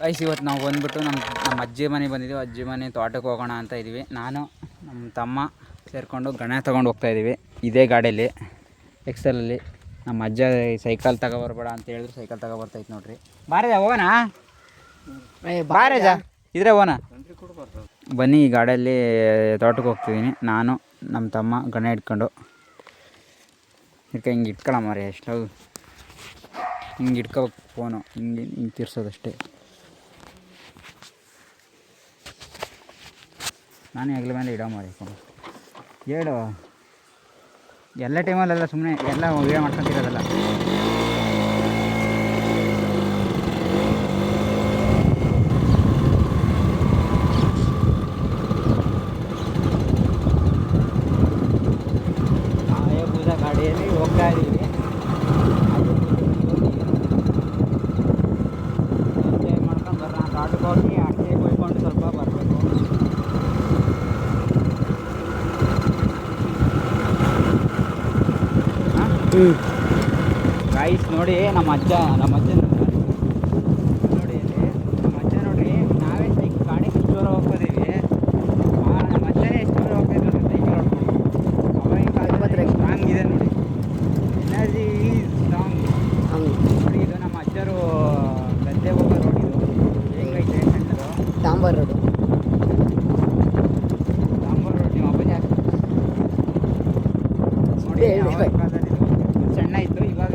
Guys ಇವತ್ತು ನಾವು ಬಂದುಬಿಟ್ಟು ನಮ್ಮ ಅಜ್ಜಿ ಮನೆ ಬಂದಿದ್ದೀವಿ. ಅಜ್ಜಿ ಮನೆ ತೋಟಕ್ಕೆ ಹೋಗೋಣ ಅಂತ ಇದ್ದೀವಿ. ನಾನು ನಮ್ಮ ತಮ್ಮ ಸೇರಿಕೊಂಡು ಗಣೆ ತೊಗೊಂಡು ಹೋಗ್ತಾಯಿದ್ದೀವಿ ಇದೇ ಗಾಡಿಯಲ್ಲಿ ಎಕ್ಸೆಲಲ್ಲಿ. ನಮ್ಮ ಅಜ್ಜ ಸೈಕಲ್ ತಗೊಬರ್ಬೇಡ ಅಂತ ಹೇಳಿದ್ರು ಸೈಕಲ್ ತಗೊಬರ್ತೈತೆ ನೋಡ್ರಿ. ಬಾರಜ ಹೋಗೋಣ, ಬಾರಜ ಇದ್ರೆ ಹೋಗೋಣ ಬನ್ನಿ. ಈ ಗಾಡಿಯಲ್ಲಿ ತೋಟಕ್ಕೆ ಹೋಗ್ತಿದ್ದೀನಿ ನಾನು ನಮ್ಮ ತಮ್ಮ ಗಣೆ ಇಟ್ಕೊಂಡು. ಹಿಂಗೆ ಇಟ್ಕೊಳ್ಳ ಮಾರಿ ಎಷ್ಟು ಹಿಂಗೆ ಇಟ್ಕೋಬೇಕು ಫೋನು, ಹಿಂಗೆ ತಿರ್ಸೋದಷ್ಟೇ. ನಾನೇ ಹೆಗ್ಲ ಮೇಲೆ ಇಡೋ ಮಾರಿ ಹೇಳು. ಎಲ್ಲ ಟೈಮಲ್ಲೆಲ್ಲ ಸುಮ್ಮನೆ ಎಲ್ಲ ವೀಡಿಯೋ ಮಾಡ್ಕೊತಿರೋದಲ್ಲ. ಭೂಜ ಗಾಡಿಯಲ್ಲಿ ಹೋಗ್ತಾ ಇದ್ದೀವಿ. ಎಂಜಾಯ್ ಮಾಡ್ಕೊಂಡು ಬರೋಣ. ತೋಟಕ್ಕೆ ಹೋಗಿ ಅಡಿಕೆ ಕೊಯ್ಕೊಂಡು ಸ್ವಲ್ಪ ಬರಬೇಕು. ಗೈಸ್ ನೋಡಿ ನಮ್ಮ ಅಜ್ಜ ನೋಡಿ ನಮ್ಮ ಅಜ್ಜ ನೋಡ್ರಿ. ನಾವೇ ಗಾಡಿ ಎಷ್ಟು ದೂರ ಹೋಗ್ತಿದ್ದೀವಿ, ನಮ್ಮ ಅಜ್ಜನೇ ಎಷ್ಟು ದೂರ ಹೋಗ್ತಿದ್ವಿ ನೋಡಿ ಸೈಕಲ್ ಹೊಡ್ಕೊಂಡು. ಅವಾಗಿನ ಕಾಲದಲ್ಲಿ ಸ್ಟ್ರಾಂಗ್ ಇದೆ ನೋಡಿ, ಎನರ್ಜಿ ಸ್ಟ್ರಾಂಗ್ ನೋಡಿ. ಇದು ನಮ್ಮ ಅಜ್ಜರು ಗದ್ದೆ ಹೋಗೋ ರೋಡ್. ಇದು ಹೆಂಗೈತೆ ಸಣ್ಣದು ಡಾಂಬರ್ ರೋಡ್. ನಿಮ್ಮ ಅಪ್ಪಾಜಿ ನೋಡಿ ಸಣ್ಣ ಇತ್ತು, ಇವಾಗ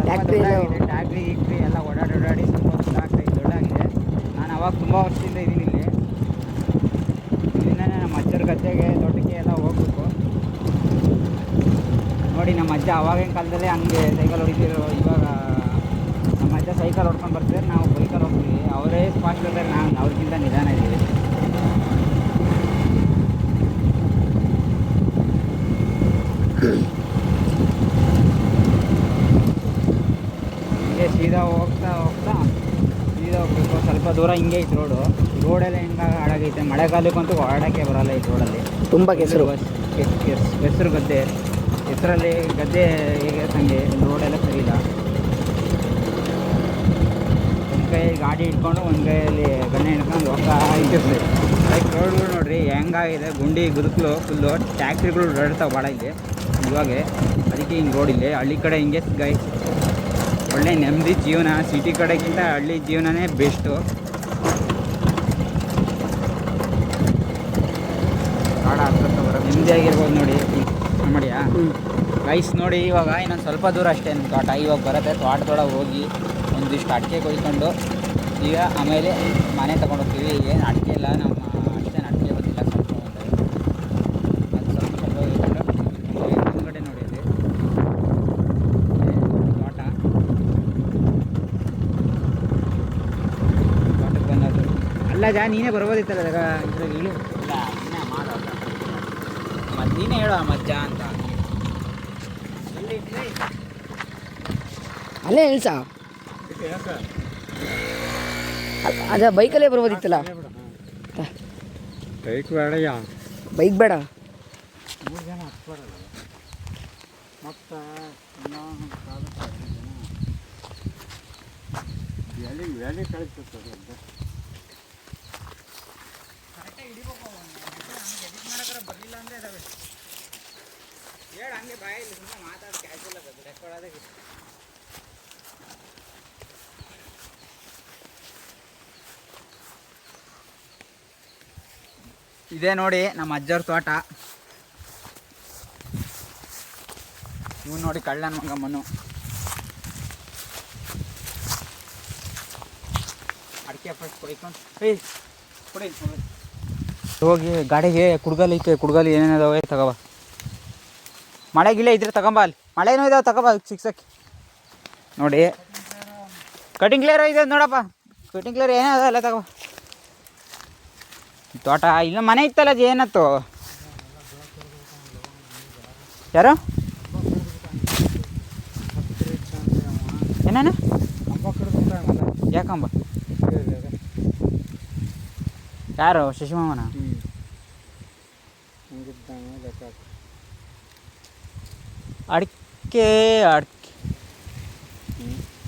ಟ್ಯಾಕ್ಟ್ರಿ ಗಿಕ್ಟ್ರಿ ಎಲ್ಲ ಓಡಾಡಿ ಸ್ವಲ್ಪ ದೊಡ್ಡಾಗಿದೆ. ನಾನು ಅವಾಗ ತುಂಬ ವರ್ಷದಿಂದ ಇದ್ದೀನಿ ಇಲ್ಲಿ. ಇಲ್ಲಿಂದನೇ ನಮ್ಮ ಅಜ್ಜರ ಗದ್ದೆಗೆ ತೋಟಕ್ಕೆ ಎಲ್ಲ ಹೋಗ್ಬೇಕು ನೋಡಿ. ನಮ್ಮ ಅಜ್ಜ ಅವಾಗಿನ ಕಾಲದಲ್ಲೇ ಹಂಗೆ ಸೈಕಲ್ ಹೊಡಿತಿರೋ. ಇವಾಗ ನಮ್ಮ ಅಜ್ಜ ಸೈಕಲ್ ಹೊಡ್ಕೊಂಡು ಬರ್ತಾರೆ, ನಾವು ಬೈಕಲ್ಲಿ ಹೋಗ್ತೀವಿ. ಅವರೇ ಫಾಸ್ಟ್ ಇದ್ದಾರೆ, ನಾನು ಅವ್ರಿಗಿಂತ ನಿಧಾನ ಇದ್ದೀವಿ. ಹಿಂಗೆ ಸೀದಾ ಹೋಗ್ತಾ ಸೀದಾ ಹೋಗ್ಬೇಕು. ಸ್ವಲ್ಪ ದೂರ ಹಿಂಗೆ ಐತೆ ರೋಡೆಲ್ಲ ಹೆಂಗೆ ಹಾಳಾಗೈತೆ. ಮಳೆಗಾಲಕ್ಕಂತೂ ಓಡಾಡೋಕ್ಕೆ ಬರೋಲ್ಲ ಈ ರೋಡಲ್ಲಿ. ತುಂಬ ಕೆಸರು ಗದ್ದೆ. ಹೆಸರಲ್ಲಿ ಗದ್ದೆ ಹೇಗೆ ಹಂಗೆ ರೋಡೆಲ್ಲ ಸರಿ ಇಲ್ಲ. ಒಂದು ಕೈ ಗಾಡಿ ಇಟ್ಕೊಂಡು ಒಂದು ಕೈಯಲ್ಲಿ ಗಣ್ಣೆ ಹಿಡ್ಕೊಂಡು ಹೋಗ್ತಾ ಇಟ್ಟಿರ್ತೀವಿ. ಲೈಕ್ ರೋಡ್ಗಳು ನೋಡಿರಿ ಹೆಂಗಾಗಿದೆ, ಗುಂಡಿ ಗುದುಕಲು ಫುಲ್ಲು. ಟ್ಯಾಕ್ಟ್ರಿಗಳು ಓಡಾಡ್ತಾವೆ ಭಾಳ ಇಲ್ಲಿ ಇವಾಗ. ಅದಕ್ಕೆ ಹಿಂಗೆ ರೋಡ್ ಇಲ್ಲಿ. ಹಳ್ಳಿ ಕಡೆ ಹಿಂಗೆ ಒಳ್ಳೆ ನೆಮ್ಮದಿ ಜೀವನ. ಸಿಟಿ ಕಡೆಗಿಂತ ಹಳ್ಳಿ ಜೀವನನೇ ಬೆಸ್ಟು. ಕಾಡ ಹತ್ರ ಬರೋದು ನೆಮ್ಮದಿಯಾಗಿರ್ಬೋದು ನೋಡಿ. ಮಾಡಿಯಾ ಗೈಸ್ ನೋಡಿ. ಇವಾಗ ಇನ್ನೊಂದು ಸ್ವಲ್ಪ ದೂರ ಅಷ್ಟೇ ನಮ್ಮ ತೋಟ. ಇವಾಗ ಬರುತ್ತೆ. ತೋಟದೊಳಗೆ ಹೋಗಿ ಒಂದಿಷ್ಟು ಅಡಿಕೆ ಕೊಯ್ಕೊಂಡು ಈಗ ಆಮೇಲೆ ಮನೆ ತೊಗೊಂಡು ಹೋಗ್ತೀವಿ. ಏನು ಅಡಿಕೆ ಇಲ್ಲ, ನಮ್ಮ ಅಷ್ಟೇನು ಅಡಿಕೆ ಬಂದಿಲ್ಲ. ಸ್ವಲ್ಪ ಅದು ಸ್ವಲ್ಪ ಮುಂದ್ಗಡೆ ನೋಡಿ ಅಲ್ಲಿ ತೋಟ. ತೋಟಕ್ಕೆ ಬಂದದು ಅಲ್ಲ ನೀನೇ ಬರ್ಬೋದಿತ್ತಲ್ಲ ಇದ್ರಾಗ ಇಳು. ಇಲ್ಲ ಇನ್ನೇ ಮಾಡೋದು ಮತ್ತು ನೀನೇ ಹೇಳೋ ಮಜ್ಜ ಅಂತ. ಅಲ್ಲೇ ಇಳ್ಸ ಅದ ಬೈಕಲ್ಲೇ ಬರ್ಬೋದಿತ್ತಲ್ಲ. ಬೈಕ್ ಬೇಡ, ಬೈಕ್ ಬೇಡ. 3 ಜನ ಹತ್ಬಾರಲ್ಲ ಮತ್ತು ವ್ಯಾಲಿ ಕಳಿಸ್ತದೆ ಅಂತ ಕರೆಕ್ಟಾಗಿ ಹಿಡಿಬೇಕು. ಎಡಿಟ್ ಮಾಡೋಕ್ಕಾರ ಬರಲಿಲ್ಲ ಅಂದರೆ ಅದಾವೆ ಹೇಳು. ಹಂಗೆ ಬಾಯಲ್ಲಿ ಸುಮ್ಮನೆ ಮಾತಾಡಿ ಕ್ಯಾಶುವಲ್ ಆಗೋದು ರೆಕಾರ್ಡ್ ಆದಾಗ. ಇದೇ ನೋಡಿ ನಮ್ಮ ಅಜ್ಜವ್ರ ತೋಟ. ಇವು ನೋಡಿ ಕಳ್ಳನ ಮಗಮ್ಮನು. ಅಡಿಕೆ ಫಸ್ಟ್ ಕೊಯ್ಕೊಂಡು ಕೊಡಿ ಹೋಗಿ ಗಾಡಿಗೆ ಕುಡ್ಗಲ್ ಐತೆ. ಕುಡ್ಗಲ್ ಏನೇನದಾವೆ ತಗೋಬ. ಮಳೆಗಿಲ್ಲ ಇದ್ರೆ ತಗೊಂಬ. ಅಲ್ಲಿ ಮಳೆನೂ ಇದಾವೆ ತಗೋಬ ಸಿಕ್ಸಕ್ಕೆ ನೋಡಿ. ಕಟಿಂಗ್ ಕ್ಲಿಯರ್ ಇದೆ ನೋಡಪ್ಪ. ಕಟಿಂಗ್ ಕ್ಲಿಯರ್ ಏನೇ ಅದ ಎಲ್ಲ ತಗೋ. ತೋಟ ಇಲ್ಲ ಮನೆ ಇತ್ತಲ್ಲ ಏನತ್ತು ಯಾರು ಏನೇನು ಯಾಕಂಬ ಯಾರು ಶಶಿಮಾಮನ ಅಡಿಕೆ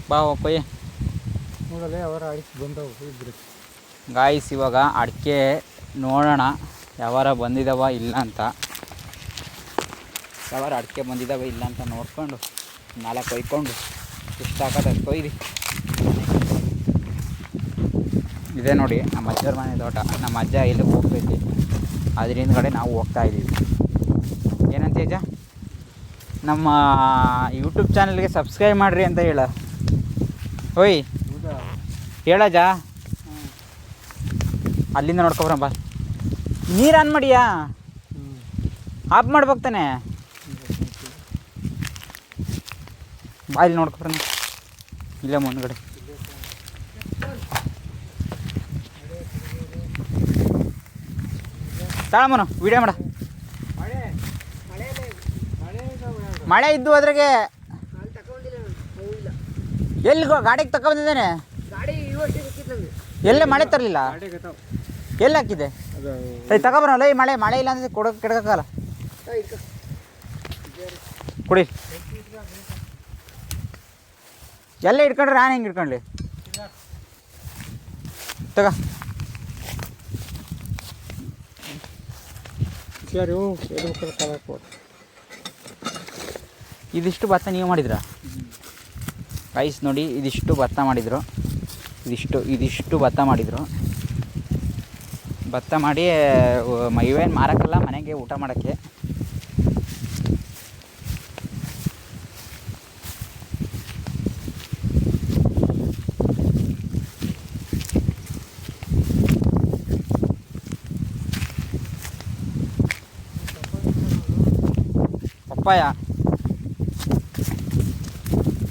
ಬಾ ಕೊಯ್ಯ ನೋಡಲೇ ಅವರ ಅಡಿಕೆ ಬಂದವು ಇದ್ರೆ ಗಾಯ್ಸ್ ಇವಾಗ ಅಡಿಕೆ ನೋಡೋಣ ಯಾವಾರ ಬಂದಿದ್ದಾವ ಇಲ್ಲ ಅಂತ, ಯಾವಾರ ಅಡಿಕೆ ಬಂದಿದ್ದಾವೆ ಇಲ್ಲ ಅಂತ ನೋಡ್ಕೊಂಡು ನಾಳೆ ಕೊಯ್ಕೊಂಡು ಎಷ್ಟು ಹಾಕೋದು ಅಷ್ಟು ಕೊಯ್ದು ಇದೆ ನೋಡಿ ನಮ್ಮ ಅಜ್ಜರ ಮನೆ ತೋಟ. ನಮ್ಮ ಅಜ್ಜ ಇಲ್ಲಿ ಹೋಗ್ತೈತಿ, ಅದ್ರ ಹಿಂದ್ಗಡೆ ನಾವು ಹೋಗ್ತಾ ಇದ್ದೀವಿ. ಏನಂತ ಅಜ್ಜ? ನಮ್ಮ ಯೂಟ್ಯೂಬ್ ಚಾನಲ್ಗೆ ಸಬ್ಸ್ಕ್ರೈಬ್ ಮಾಡಿರಿ ಅಂತ ಹೇಳ. ಓಯ್ ಹೇಳಜ್ಜ, ಅಲ್ಲಿಂದ ನೋಡ್ಕೊಬ್ರ ಬಾ. ನೀರು ಆನ್ ಮಾಡಿಯಾ? ಆಫ್ ಮಾಡ್ಬೇಕು ತಾನೆ. ಬಾ ಇಲ್ಲಿ ನೋಡ್ಕೊಬ್ರ, ಇಲ್ಲೇ ಮುಂದ್ಗಡೆ. ತಾಳಮ್ಮನು ವಿಡಿಯೋ ಮಾಡ. ಮಳೆ ಇದ್ದು ಅದ್ರಾಗೆ ಎಲ್ಲಿ ಗಾಡಿಗೆ ತಗೊಂಡಿದ್ದೇನೆ. ಎಲ್ಲೇ ಮಳೆ ತರಲಿಲ್ಲ, ಎಲ್ಲಿ ಹಾಕಿದೆ? ತಗೊಬರೋಲ್ಲ. ಈ ಮಳೆ ಇಲ್ಲ ಅಂದ್ರೆ ಕೆಡಕಲ್ಲ. ಕುಡಿ. ಎಲ್ಲ ಇಟ್ಕೊಂಡ್ರೆ ನಾನು ಹೆಂಗೆ ಇಟ್ಕೊಂಡ್ಲಿ? ತಗ. ಇದಿಷ್ಟು ಭತ್ತ ನೀವು ಮಾಡಿದ್ರ ರೈಸ್ ನೋಡಿ. ಇದಿಷ್ಟು ಭತ್ತ ಮಾಡಿದರು, ಇದಿಷ್ಟು ಭತ್ತ ಮಾಡಿದರು. ಭತ್ತ ಮಾಡಿ ಇವೇನು ಮಾರಕ್ಕಲ್ಲ, ಮನೆಗೆ ಊಟ ಮಾಡೋಕ್ಕೆ.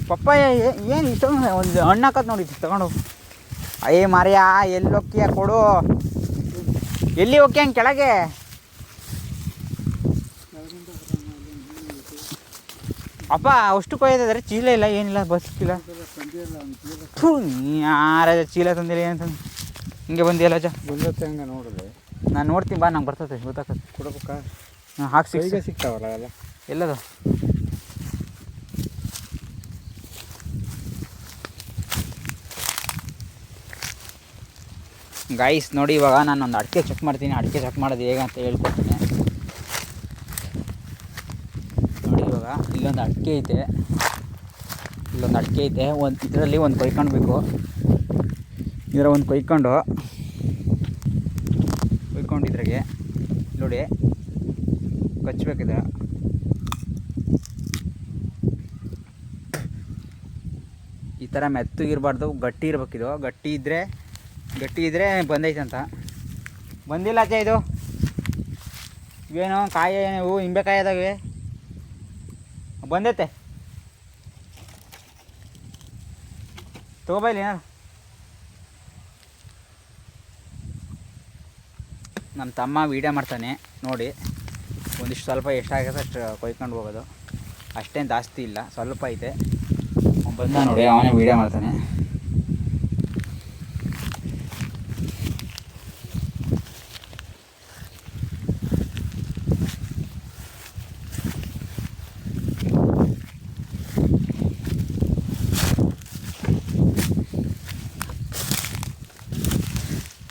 ಪಪ್ಪಾಯ ಏನು ಇಷ್ಟೊಂದು ಒಂದು ಹಣ್ಣು ಹಾಕೋದು ನೋಡಿ ತಗೊಂಡು. ಅಯ್ಯ ಮಾರ್ಯಾ, ಎಲ್ಲಿ ಹೋಗ್ತೀಯ ಕೊಡು. ಎಲ್ಲಿ ಹೋಗ್ಯ ಹಂಗೆ ಕೆಳಗೆ? ಅಪ್ಪ ಅಷ್ಟು ಕೊಯ್ದಿದ್ದಾರೆ, ಚೀಲ ಇಲ್ಲ ಏನಿಲ್ಲ, ಬಸ್ ಚೀಲ. ಯಾರ ಚೀಲ ತಂದಿಲ್ಲ ಏನಂತಂದು ಹಿಂಗೆ ಬಂದಿಲ್ಲ ಅಜ್ಜ. ಬಂದತ್ತೆ ಹಂಗೆ ನೋಡಿದೆ. ನಾನು ನೋಡ್ತೀನಿ ಬಾ, ನಂಗೆ ಬರ್ತದೆ ಗೊತ್ತಾಗ್ತದೆ. ಕೊಡ್ಬೇಕಾ? ಹಾಕಿ ಸಿಗ್ತಾವಲ್ಲ ಎಲ್ಲ. ಎಲ್ಲದು? ಗೈಸ್ ನೋಡಿ, ಇವಾಗ ನಾನೊಂದು ಅಡಿಕೆ ಚೆಕ್ ಮಾಡ್ತೀನಿ. ಅಡಿಕೆ ಚೆಕ್ ಮಾಡೋದು ಹೇಗೆ ಅಂತ ಹೇಳ್ಕೊಡ್ತೀನಿ ನೋಡಿ. ಇವಾಗ ಇಲ್ಲೊಂದು ಅಡಿಕೆ ಐತೆ, ಒಂದು ಇದರಲ್ಲಿ ಒಂದು ಕೊಯ್ಕೊಳ್ಬೇಕು. ಇದರ ಒಂದು ಕೊಯ್ಕೊಂಡು ಇದ್ರಾಗೆ ನೋಡಿ ಕಚ್ಚಬೇಕಿದೆ. ಈ ಥರ ಮೆತ್ತಗಿರಬಾರ್ದು, ಗಟ್ಟಿ ಇರ್ಬೇಕಿದು. ಗಟ್ಟಿ ಇದ್ದರೆ ಬಂದೈತೆ ಅಂತ. ಬಂದಿಲ್ಲ ಅಜ್ಜ ಇದು. ಇವೇನು ಕಾಯಿ, ಇವು ನಿಂಬೆಕಾಯಿ ಅದಾವೆ, ಬಂದೈತೆ. ತೊಗೊಬೈಲಿ ಏನಾರು. ನಮ್ಮ ತಮ್ಮ ವೀಡಿಯೋ ಮಾಡ್ತಾನೆ ನೋಡಿ. ಒಂದಿಷ್ಟು ಸ್ವಲ್ಪ ಎಷ್ಟಾಗುತ್ತೆ ಅಷ್ಟು ಕೊಯ್ಕೊಂಡು ಹೋಗೋದು, ಅಷ್ಟೇನು ಜಾಸ್ತಿ ಇಲ್ಲ, ಸ್ವಲ್ಪ ಐತೆ. ಬಂದ ನೋಡಿ, ಅವನೇ ವೀಡಿಯೋ ಮಾಡ್ತಾನೆ.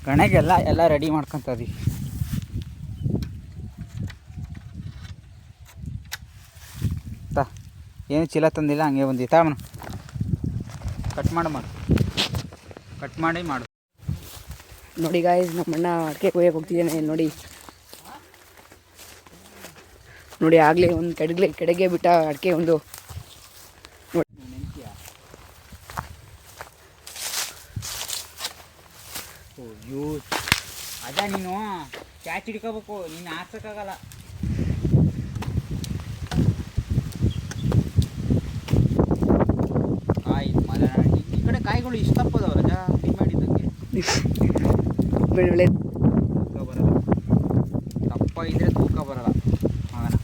ಗಣೆಗೆಲ್ಲ ರೆಡಿ ಮಾಡ್ಕೊತೀವಿ. ಏನು ಚೀಲ ತಂದಿಲ್ಲ, ಹಂಗೆ ಬಂದಿ. ತಾಮನು ಕಟ್ ಮಾಡಿ ಮಾಡು. ನೋಡಿ ಗಾಯ್ಸ್, ನಮ್ಮಣ್ಣ ಅಡಿಕೆ ಕೊಯ್ಯಕ್ಕೆ ಹೋಗ್ತಿದ್ದೇನೆ ನೋಡಿ. ಆಗಲೇ ಒಂದು ಕೆಳಗೆ ಬಿಟ್ಟ ಅಡಿಕೆ ಒಂದು. ಅದ ನೀನು ಕ್ಯಾಚ್ ಹಿಡ್ಕೋಬೇಕು, ನೀನು ಆರ್ಸೋಕ್ಕಾಗಲ್ಲ. ಕಾಯಿ ಈ ಕಡೆ ಕಾಯಿಗಳು ಇಷ್ಟು ತಪ್ಪದವ ರಜಾ ಮಾಡಿದ್ದಕ್ಕೆ. ಒಳ್ಳೆ ತೂಕ ಬರಲ್ಲ, ದಪ್ಪ ಇದ್ರೆ ತೂಕ ಬರಲ್ಲ ಮಗನ.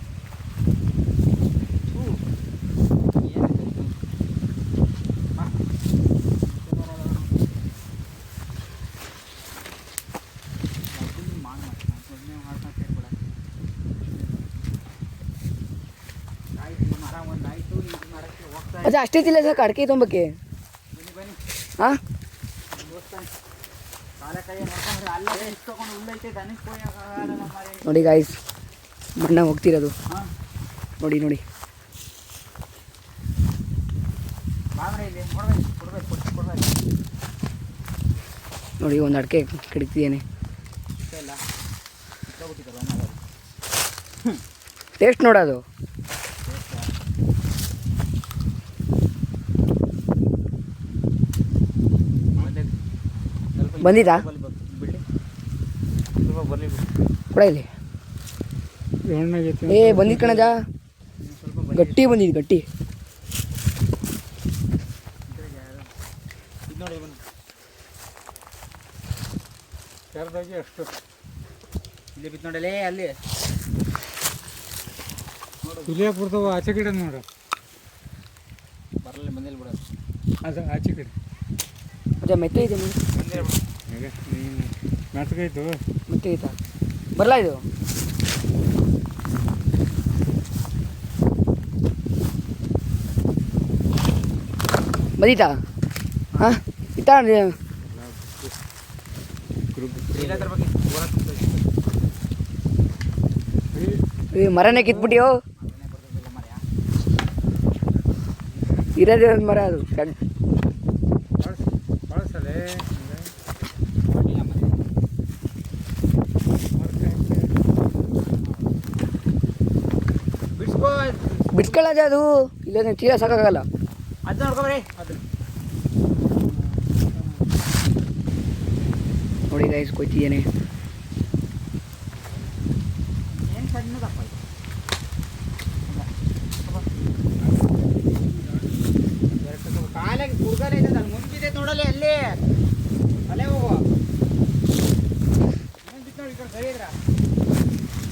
ಅಜ್ಜ ಅಷ್ಟೇ ತಿಲ್ಲ ಸಾಕು ಅಡಿಕೆ ತೊಂಬಕ್ಕೆ. ಹಾಂ ಕಾಲ ಕೈ ನೋಡ್ಕೊಂಡ್ರೆ ಅಲ್ಲೇ ಇಸ್ಕೊಂಡು ಉಳ್ಳೈತೆ ದನಕ್ಕೆ ಹೋಗಲ್ಲ ನಮ್ಮ ನೋಡಿ ಗಾಯ್ಸ್ ಮಣ್ಣ ಹೋಗ್ತಿರೋದು ಹಾಂ ನೋಡಿ ನೋಡಿ ಬಾಂಗ್ರೆ ಇಲ್ಲಿ ನೋಡ್ಬೇಕು ಕೊಡ್ಬೇಕು ನೋಡಿ ಒಂದು ಅಡಿಕೆ ಕಡಿತಿದ್ದೇನೆ ಇಷ್ಟ ಇಲ್ಲ ಇಟ್ಕೊಬಿಟ್ಟಿದ್ದಲ್ಲ ಟೇಸ್ಟ್ ನೋಡೋದು ಬಂದಿದ್ದಾ ಬಿಡಿ ಸ್ವಲ್ಪ ಬರಲಿ ಕೊಡ ಇಲ್ಲಿ ಏ ಬಂದಿದ್ದು ಕಣಜ ಸ್ವಲ್ಪ ಗಟ್ಟಿ ಬಂದಿದ್ದು ಗಟ್ಟಿ ಇದು ನೋಡಿ ಬಂದು ಯಾರ್ದಾಗಿ ಅಷ್ಟು ಇಲ್ಲಿ ಬಿತ್ತು ನೋಡಲೇ ಅಲ್ಲಿ ಇಲ್ಲೇ ಬರ್ತಾವ ಆಚೆ ಕಡೆ ನೋಡು ಬರಲ್ಲ ಬಂದಿಲ್ಲ ಬಿಡೋದು ಅದು ಆಚೆ ಕಡೆ ಮತ್ತೆ ಮೆತ್ತೆ ಇದೆ ನೋಡಿ ಬಂದಿಲ್ಲ ಬಿಡು ಈಗ ನೀನು ಮೆತ್ತಗಾಯ್ತು ಮೆತ್ತೆ ಐತಾ ಬರಲ್ಲ ಇದು ಬಂದಿತ್ತಾ ಹಾಂ ಇತ್ತಾ ಇಲ್ಲ ಅದ್ರ ಬಗ್ಗೆ ಊರ ತುಂಬ್ತೈತೆ. ಈ ಮರನೇ ಕಿತ್ಬಿಟ್ಟಿಯೋ ಅದನ್ನೇ ಬರ್ತದಿಲ್ಲ ಮರ್ಯಾ ಇರೋದೇ ಒಂದು ಮರ ಅದು ಬಳಸಲೇ ಮಾಡಿಲ್ಲ ಮರ್ಯಾ ಬಿಡ್ಸ್ಕೋ ಬಿಡ್ಸ್ಕೊಳ್ಳೋದ ಅದು ಇಲ್ಲ ಚೀಲ ಸಾಕಾಗಲ್ಲ ಅದು ನೋಡ್ಕೊಬ್ರಿ ಅದು ನೋಡಿ ಗೈಸ್ ಕೊಯ್ತಿದ್ದೇನೆ ಏನು ಸಣ್ಣದಪ್ಪ ಇದು ಕಾಲಿಗೆ ಕುಡ್ಗಲೆ ಇದೆ ಅಲ್ಲಿ ಮುಂದಿದೆ ನೋಡಲಿ ಅಲ್ಲಿ ಅಲ್ಲೇ ಹೋಗು ಏನು ಬಿತ್ತು ನೋಡಿ ಈ ಕಡೆ ಸರಿ ಇದ್ರ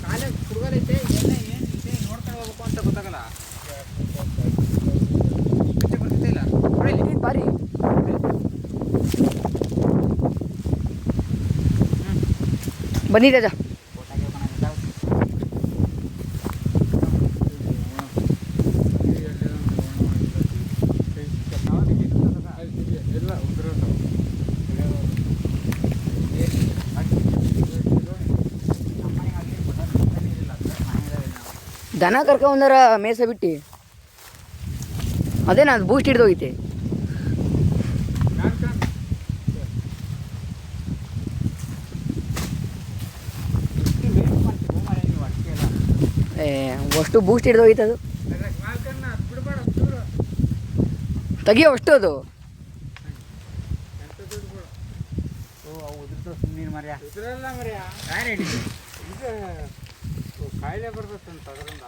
ಕಾಲಿಗೆ ಕುಡ್ಗಲೆ ಐತೆ ಎಲ್ಲ ಏನು ಇದೆ ನೋಡ್ಕೊಂಡು ಹೋಗ್ಬೇಕು ಅಂತ ಗೊತ್ತಾಗಲ್ಲ ಅಷ್ಟೇ ಬರ್ತಿಲ್ಲ ನೋಡಿಲಿ ಇದು ಬಾರಿ ಬಂದಿದೆ ಅಜ್ಜ ಫೋಟಾಗೆ ಹೋಗೋಣ ಎಲ್ಲ ಉದುರು ದನ ಕರ್ಕೊಂಬಂದಾರ ಮೇಸ ಬಿಟ್ಟು ಅದೇನಾ ಅದು ಬೂಸ್ಟ್ ಹಿಡ್ದೋಗೈತೆ ಏ ಅಷ್ಟು ಬೂಸ್ಟ್ ಹಿಡ್ದೋಗೈತೆ ಅದು ತೆಗಿಯೋ ಅಷ್ಟು ಅದು ಉದುರಲ್ಲ ಮರ್ಯ ಇದು ಕಾಯಿಲೆ ಬರ್ತಂತ ಅದರಿಂದ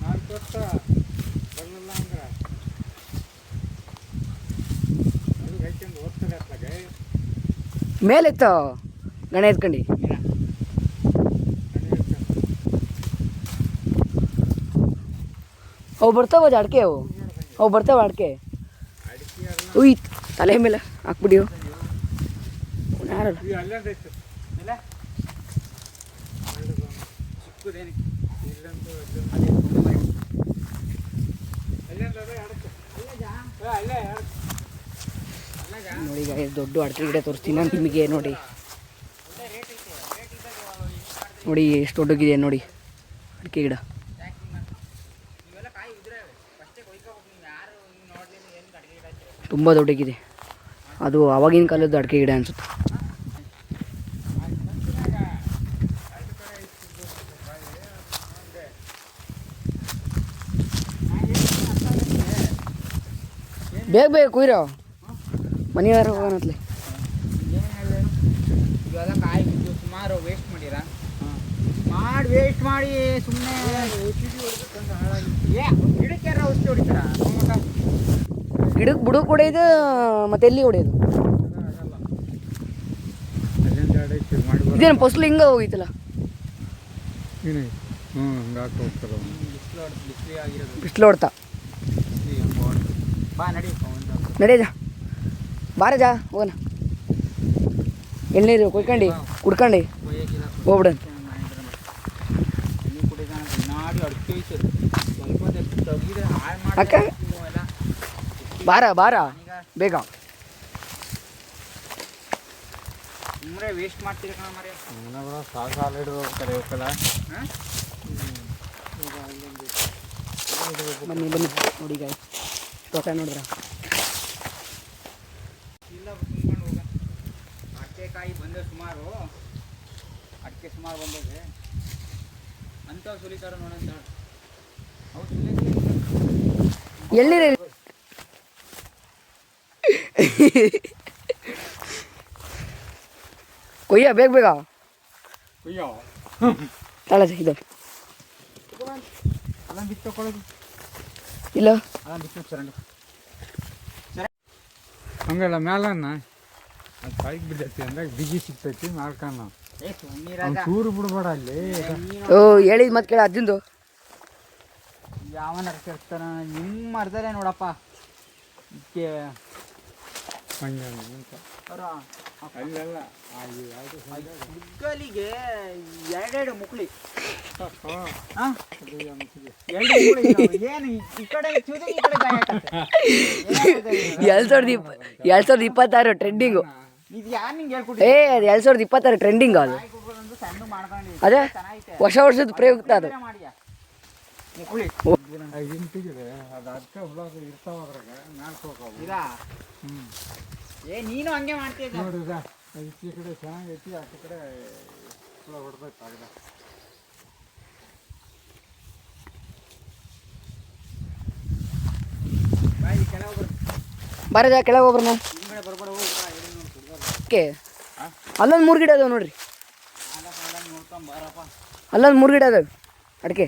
4 ವರ್ಷ ಬರಲಿಲ್ಲ ಅಂದ್ರೆ ಅದು ಹೆಚ್ಚಿಂದ ಓದ್ತಾರೆ ಅತ್ಲಾಗೆ ಮೇಲೆತ್ತ ಗಣ ಎತ್ಕೊಂಡು ಅವು ಬರ್ತಾವ ಅಡಿಕೆ ಅವು ಬರ್ತಾವ ಅಡಿಕೆ ಉಯ್ ತಲೆ ಮೇಲೆ ಹಾಕ್ಬಿಡಿಯೋ ಯಾರಲ್ಲ ಈ ಅಲ್ಲಂದೈತೆ ಇಲ್ಲ ಚಿಕ್ಕದೇನೆ ಇಲ್ಲಂತೂ ಅದೇ ತುಂಬ ಮರಿ. ಅಲ್ಲಂದ ಅದೇ ಅಡಕೆ ಅಲ್ಲೇ ನೋಡಿ ಈಗ ದೊಡ್ಡ ಅಡಿಕೆ ಗಿಡ ತೋರಿಸ್ತೀನಿ ನಾನು ನಿಮಗೆ ನೋಡಿ ನೋಡಿ ಎಷ್ಟು ದೊಡ್ಡಗಿದೆ ನೋಡಿ ಅಡಿಕೆ ಗಿಡ ಇವೆಲ್ಲ ಕಾಯಿ ಇದ್ರೆ ಫಸ್ಟೇ ಕೊಯ್ಕೋಬೇಕು ನೀವು ಯಾರು ಹಿಂಗೆ ನೋಡ್ಲಿಲ್ಲ ಏನು ಅಡುಗೆ ಗಿಡ ಹಚ್ಚಿರೋ ತುಂಬ ದೊಡ್ಡಗಿದೆ ಅದು ಆವಾಗಿನ ಕಾಲದ ಅಡಿಕೆ ಗಿಡ ಅನ್ಸುತ್ತೆ ಬೇಗ ಬೇಗ ಕುಯ್ರೋ ಮನೆಯಾರ ಹೋಗೋಣತ್ಲೆ ಏನು ಹೇಳಿದೆ ಇವೆಲ್ಲ ಕಾಯಿ ಬಿದ್ದು ಸುಮಾರು ವೇಸ್ಟ್ ಮಾಡಿರಾ ವೇಸ್ಟ್ ಮಾಡಿ ಸುಮ್ಮನೆ ಗಿಡಕ್ಕೆ ಯಾರು ಔಷಧಿ ಹೊಡಿತಾರ ಗಿಡಕ್ಕೆ ಬುಡಕ್ಕೆ ಹೊಡೆಯೋದು ಮತ್ತೆ ಎಲ್ಲಿ ಹೊಡೆಯೋದು ಅಲ್ಲಿಂದ ಅಡೈತಿ ಮಾಡಿ ಇದೇನು ಫಸಲು ಹಿಂಗೆ ಹೋಗಿತ್ತಲ್ಲ ಹ್ಞೂ ಹಂಗಾಕ ಹೋಗ್ತಾರೆ ಬಿಸಿಲು ಆಗಿರೋದು ಬಿಸಿಲು ಹೊಡ್ತಾ ಬಾ ನಡಿ ನಡೆಯಜ ಬಾರಜ ಹೋಗೋಣ ಎಳ್ನೀರು ಕೊಯ್ಕೊಂಡು ಕುಡ್ಕೊಂಡು ಹೋಗ್ಬಿಡೋಣ ನಾಡಿ ಅಡಿಕೆ ಸ್ವಲ್ಪ ತೆಗೆದ್ರೆ ಹಾಳು ಅಕ್ಕ? ಮಾಡಿ ಬಾರ ಬೇಗ ಸುಮ್ಮನೆ ವೇಸ್ಟ್ ಮಾಡ್ತೀರಿ ಕಣ ಮರಿ. ಸುಮ್ಮನೆ ಕೂಡ ಸಾಲ ಹಿಡಿದು ಹೋಗ್ತಾರೆ ಇವಕ್ಕೆಲ್ಲ. ಹಾಂ ಬನ್ನಿ ಬನ್ನಿ ನೋಡಿ ಗಾಯ ತೋಟ ನೋಡಿದ್ರ ಇಲ್ಲ ತುಂಬ್ಕೊಂಡು ಹೋಗ. ಅಡಿಕೆಕಾಯಿ ಬಂದೆ ಸುಮಾರು, ಅಡಿಕೆ ಸುಮಾರು ಬಂದಿದೆ ಅಂಥವು ಸುಲಿತಾರ ನೋಡಂತ. ಅವು ಸುಲಿ ಎಳ್ನೀರು ಕೊಯ್ಯ ಬೇಗ ಬೇಗ ಅಯ್ಯೋ ತಾಳ ಇದು ಅಲ್ಲ ಬಿತ್ತು ತಗೊಳ್ಳೋದು. ಇಲ್ಲ ಅಲ್ಲ ಬಿತ್ತು ಚರಂಡಿ. ಹಂಗಲ್ಲ ಮ್ಯಾಲನ್ನ ಅದು ಕೈಗೆ ಬಿದ್ದೈತಿ ಅಂದಾಗ ಬಿಗಿ ಸಿಗ್ತೈತಿ ಮಾಡ್ಕಣ. ಏ ಸುಮ್ಮನಿರಾಗ. ಚೂರು ಬಿಡ್ಬೇಡ ಅಲ್ಲಿ. ಓ ಹೇಳಿದ್ ಮತ್ತೆ ಕೇಳ ಅಜ್ಜಂದು ಯಾವನ ಇರ್ತಾನ ನಿಮ್ಮ ಅರ್ಧರೇ ನೋಡಪ್ಪ. ಇದಕ್ಕೆ ಹಂಗೆ ಅಂತ ಅಲ್ಲೆಲ್ಲ ಮುಗ್ಗಲಿಗೆ ಎರಡೆರಡು ಮುಕ್ಳಿ. ಹಾಂ ಎರಡು ಮುಕ್ಳಿ ಏನು ಈ ಕಡೆ ಚೂದಿ ಈ ಕಡೆ ಗಾಯ ಆಗತ್ತೆ. 2026 ಟ್ರೆಂಡಿಂಗು. ಇದು ಯಾರು ನಿಂಗೆ ಹೇಳ್ಕೊಡಿ? ಅದು 2026 ಟ್ರೆಂಡಿಂಗ್ ಅದು. ಸಣ್ಣ ಮಾಡ್ಕೊಂಡು ಅದೇ ಹೊಸ ವರ್ಷದ ಪ್ರಯುಕ್ತ ಅದು. ಮಾಡಿಯಾ ಮುಕ್ಳಿ ಇಂಟಿಗಿದೆ ಅದು ಅದಕ್ಕೆ ಹುಳ ಇರ್ತಾವ ಅದ್ರಾಗ ಮ್ಯಾಲ್ಕೋಕಾವು. ಇದಾ ಹ್ಞೂ ಏ ನೀನು ಹಂಗೆ ಮಾಡ್ತೀಯ ನೋಡಿದ ಈ ಕಡೆ ಚೆನ್ನಾಗೈತಿ, ಆ ಕಡೆ ಹುಳ ಹೊಡ್ಬೇಕಾಗ್ದ. ಬಾಯಿ ಕೆಳಗೆ ಬರದ ಕೆಳಗೆ ಹೋಗ್ರ ನಾನು ಹಿಂಗಡೆ ಬರ್ಬೇಡ ಹೋಗಿ ಓಕೆ. ಅಲ್ಲೊಂದು 3 ಗಿಡ ಅದಾವೆ ನೋಡ್ರಿ. ನೋಡ್ಕೊಂಡ್ ಬಾರಪ್ಪ. ಅಲ್ಲೊಂದು 3 ಗಿಡ ಅದಾವೆ ಅಡಿಕೆ.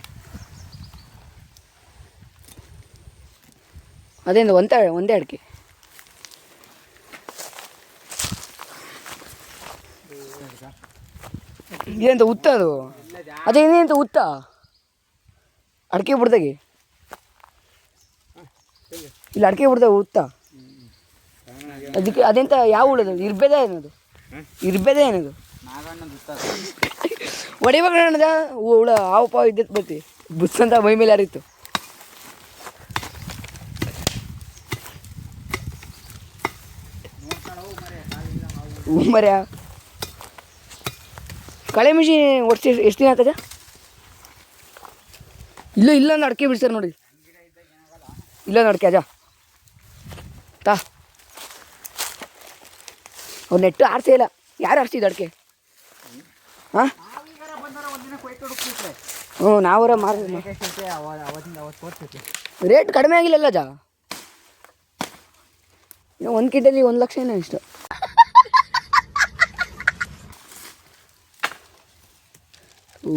ಅದೇನು ಒಂದೇ ಅಡಿಕೆ. ಇದೇಂತ ಉತ್ತ ಅದು. ಅದೇನೇಂತ ಉತ್ತ ಅಡಿಕೆ ಬಿಡ್ದಾಗೆ ಇಲ್ಲ ಅಡಿಕೆ ಬಿಡ್ದಾಗ ಉತ್ತ. ಅದಕ್ಕೆ ಅದೆಂತ ಯಾವ ಹುಳದು? ಇರ್ಬೇದ ಏನದು? ಇರ್ಬೇದ ಏನದು? ಹೊಡಿವಾಗ ನನದ ಹುಳ ಹಾವು ಪಾವು ಇದ್ದತ್ತು ಬರ್ತಿ ಬುಸ್ ಅಂತ ಮೈ ಮೇಲೆ ಯಾರಿತ್ತು. ಮರ್ಯ ಕಳೆ ಮಿಷಿನ್ ಒಡ್ಸಿ ಎಷ್ಟು ದಿನ ಆಗ್ತದ? ಇಲ್ಲೊಂದು ಅಡಿಕೆ ಬಿಡ್ತಾರೆ ನೋಡಿ. ಇಲ್ಲೊಂದು ಅಡಿಕೆ ಅಜ ತಾ ಅವ್ರು ನೆಟ್ಟು ಆರಿಸೇ ಇಲ್ಲ. ಯಾರು ಆರಿಸಿದ್ದು ಅಡಿಕೆ? ಹಾಂ ಹ್ಞೂ ನಾವರ ಮಾರ ರೇಟ್ ಕಡಿಮೆ ಆಗಿಲ್ಲಲ್ಲ ಜಾ. ಇನ್ನು 1 ಕಿಂಟಲ್ಲಿ 1 ಲಕ್ಷ ಏನೋ ಇಷ್ಟು. ಓ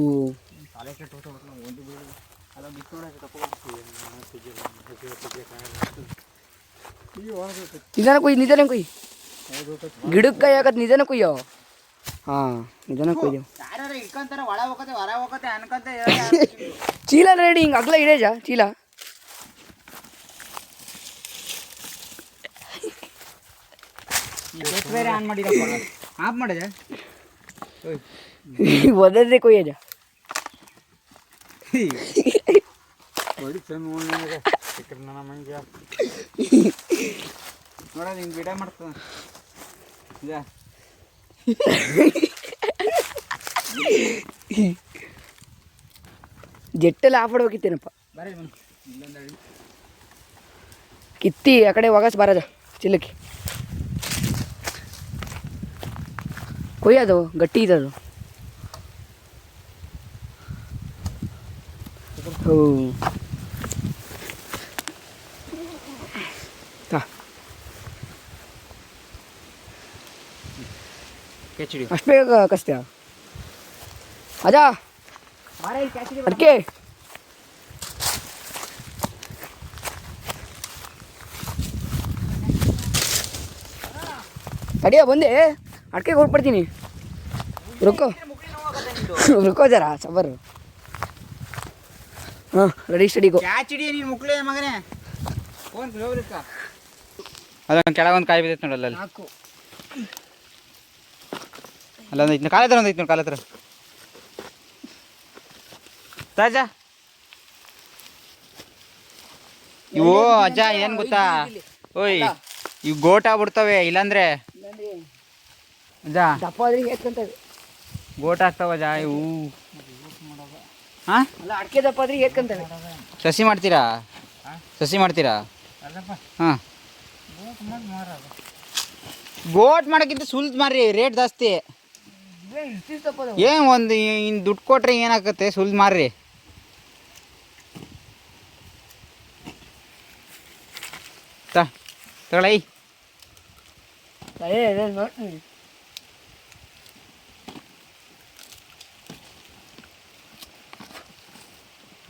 ನಿಧಾನ ಕೊಯ್ಯಿ ಗಿಡಕ್ಕೆ ಕೈ ಹಾಕತ್ ನಿಧಾನ ಕೊಯ್ಯೋ. ಹಾಂ ನಿಧಾನ ಕೊಯ್ದೆವು. ಚೀಲ ರೆಡಿ ಹಿಂಗೆ ಅಗ್ಲ ಇಡೇಜ ಚೀಲ. ಬೇರೆ ಆನ್ ಮಾಡಿದಪ್ಪ ಆಫ್ ಮಾಡಿದೆ ಒದದೇ ಕೊಯ್ಯಜ. ನೋಡೋದು ಹಿಂಗೆ ವಿಡಿಯೋ ಮಾಡ್ತದ. ಜೆಟ್ಟೆಲ್ಲ ಆಫ್ ಮಾಡ್ಬೇಕಿತ್ತೇನಪ್ಪ. ಬರೀ ಇಲ್ಲೊಂದು ಅಡಿ ಕಿತ್ತಿ ಆ ಕಡೆ ಒಗಸ್ ಬರದ ಚಿಲ್ಲಕ್ಕೆ ಕೊಯ್ಯೋದು ಗಟ್ಟಿ ಇದದು. ಹೋ ಕೆಚಡಿ ಅಷ್ಟು ಬೇಗ ಕಸ್ತ್ಯಾ ಅಜಾ ಅದಕ್ಕೆ ತಡಿಯ ಬಂದೆ ಅಡಿಕೆ ಕೊಟ್ಬಿಡ್ತೀನಿ. ರುಕೋ ಜರ ಸಬರ್. ಹಾಂ ರೆಡಿ ಸ್ಟಡಿಗೋ. ಕ್ಯಾಚಿಡಿ ನೀನು ಮುಕ್ಳೆ ಮಗನೇ ಫೋನ್ ಅದೊಂದು ಕೆಳಗೊಂದು ಕಾಯಿ ಬಿದ್ದೈತೆ ನೋಡಲ್ಲ ಅಲ್ಲಿ. ಅಲ್ಲೊಂದು ಐತೆ ಕಾಲ ಹತ್ರ ಒಂದು ಐತೆ ನೋಡಿ ಕಾಲ ಹತ್ರ ರಾಜ. ಇವು ಅಜ್ಜ ಏನು ಗೊತ್ತಾ? ಓಯ್ ಇವು ಗೋಟ್ ಆಗ್ಬಿಡ್ತವೆ ಇಲ್ಲಾಂದ್ರೆ ಅಜ್ಜ ದಪ್ಪ ಆದ್ರೆ ಹೇತ್ಕೊಂತವೆ. ಗೋಟ್ ಆಗ್ತಾವ ಅಜ್ಜ ಇವು. ಹಾಂ ಅಲ್ಲ ಅಡಿಕೆ ದಪ್ಪ ಆದ್ರೆ ಹೇತ್ಕೊಂತವೆ. ಸಸಿ ಮಾಡ್ತೀರಾ? ಸಸಿ ಮಾಡ್ತೀರಾ? ಹಾಂ ಗೋಟ್ ಮಾಡೋಕ್ಕಿಂತ ಸುಲ್ದು ಮಾರಿ, ರೇಟ್ ಜಾಸ್ತಿ. ಇಷ್ಟಿಷ್ಟು ದಪ್ಪ ಅದಾವ. ಏನು ಒಂದು ಇನ್ನು ದುಡ್ಡು ಕೊಟ್ರೆ ಏನಾಗುತ್ತೆ, ಸುಲ್ದು ಮಾರ್ರಿ. ತಗೊಳ್ಳೈ ನೋಡ್ತೀನಿ.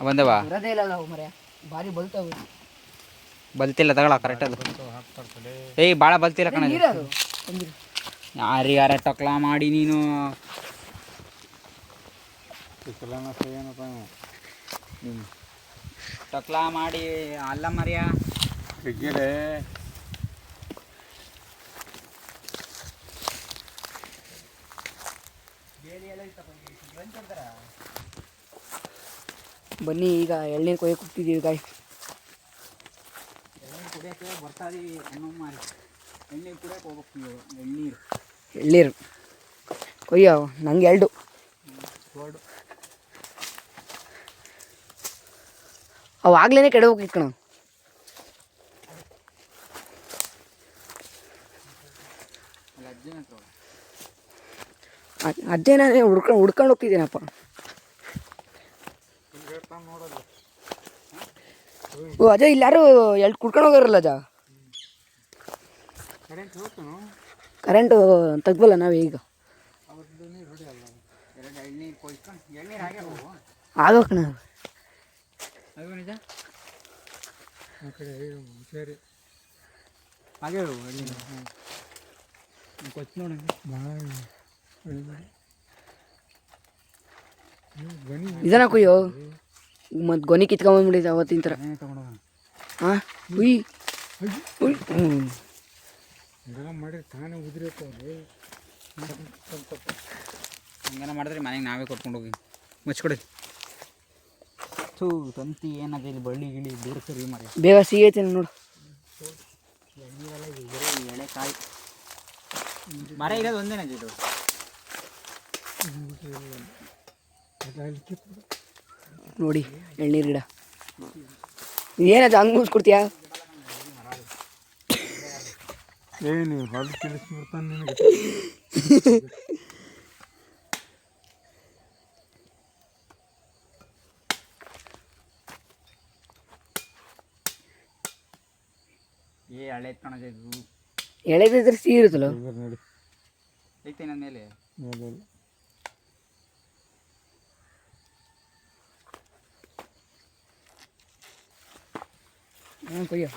ಬಂದವ ಬರೋದೇ ಇಲ್ಲ ನಾವು ಮರ ಭಾರಿ ಬಲ್ತಾವು. ಬಲ್ತಿಲ್ಲ ತಗೊಳ ಕರೆಕ್ಟ್ ಅದು. ಏಯ್ ಭಾಳ ಬಲ್ತಿಲ್ಲ ಕಣ. ನೀರದು ಯಾರಿಗಾರ ಟಕ್ಲಾ ಮಾಡಿ ನೀನು ಟಕ್ಲಾ ಮಾಡಿ ಅಲ್ಲ ಮರ್ಯ ಬನ್ನಿ ಈಗ ಎಳ್ನೀರು ಕೊಯ್ಯಕ್ಕೆ ಹೋಗ್ತಿದ್ದೀವಿ ಗಾಯ. ಎಳ್ನೀರು ಕುಡಿಯೋಕ್ಕೆ ಬರ್ತಾ ಇದೀವಿ ಅಣ್ಣ ಮಾರಿ. ಎಳ್ನೀರು ಕುಡಿಯೋಕೆ ಹೋಗ್ಬೇಕು ನೀವು. ಎಳ್ನೀರು ಕೊಯ್ಯ ನಂಗೆ 2 ಅವು ಆಗ್ಲೇ ಕೆಡಬೇಕು ಕಣ. ಅಜ್ಜೆ ನಾನು ಹುಡ್ಕೊಂಡು ಹೋಗ್ತಿದ್ದೀನಪ್ಪ. ಓ ಅಜ್ಜ ಇಲ್ಲಿ ಯಾರು ಕುಡ್ಕೊಂಡು ಹೋಗಿರಲ್ಲ ಅಜ್ಜ. ಕರೆಂಟು ತೆಗ್ಬಲ್ಲ ನಾವು ಈಗ. ಆಗೋಕಣ ನಿಜ ಹಾಗೆ ಕೊಚ್ಚು ನೋಡಿ ಇದನ್ನ ಕೊಯ್ಯೋ ಮತ್ತು ಗೊನಿ ಕಿತ್ಕೊಂಬಂದ್ಬಿಟ್ಟಿದ್ದೆ ಅವತ್ತಿನ ಥರ. ಹಾಂ ಹುಯ್ ಹುಯ್ ಮಾಡಿ ತಾನೇ ಉದುರಿರ್ತಾವೆ. ಹಂಗನ ಮಾಡಿದ್ರೆ ಮನೆಗೆ ನಾವೇ ಕೊಟ್ಕೊಂಡು ಹೋಗಿ ಮುಚ್ಕೊಡಿ. ಥೂ ತಂತಿ ಏನದ ಇಲ್ಲಿ ಬಳ್ಳಿ ಗಿಳಿ ದೂರ ಸರಿ ಮಾಡಿ ಬೇಗ ಸಿಗೈತೆ ನೋಡು. ಎಳೆ ಕಾಯಿ ಮರ ಇರೋದು ಒಂದೇನ ಇದು. ನೋಡಿ ಎಳ್ನೀರು ಗಿಡ ಏನದು ಹಂಗೆ ಮುಗಿಸ್ಕೊಡ್ತೀಯಾ? ಏನು ಹೊಲ ತಿಳಿಸ್ಬಿಡ್ತಾನೆ ನಿನಗೆ. ಹಳೆ ಕಾಣಿದ್ದು ಎಳೆದಿದ್ರೆ ಸಿಹಿ ಇರುತ್ತಲ್ಲ. ನೋಡಿ ಐತೆ ನನ್ನ ಮೇಲೆ ಹಾಂ ಕೊಯ್ಯ.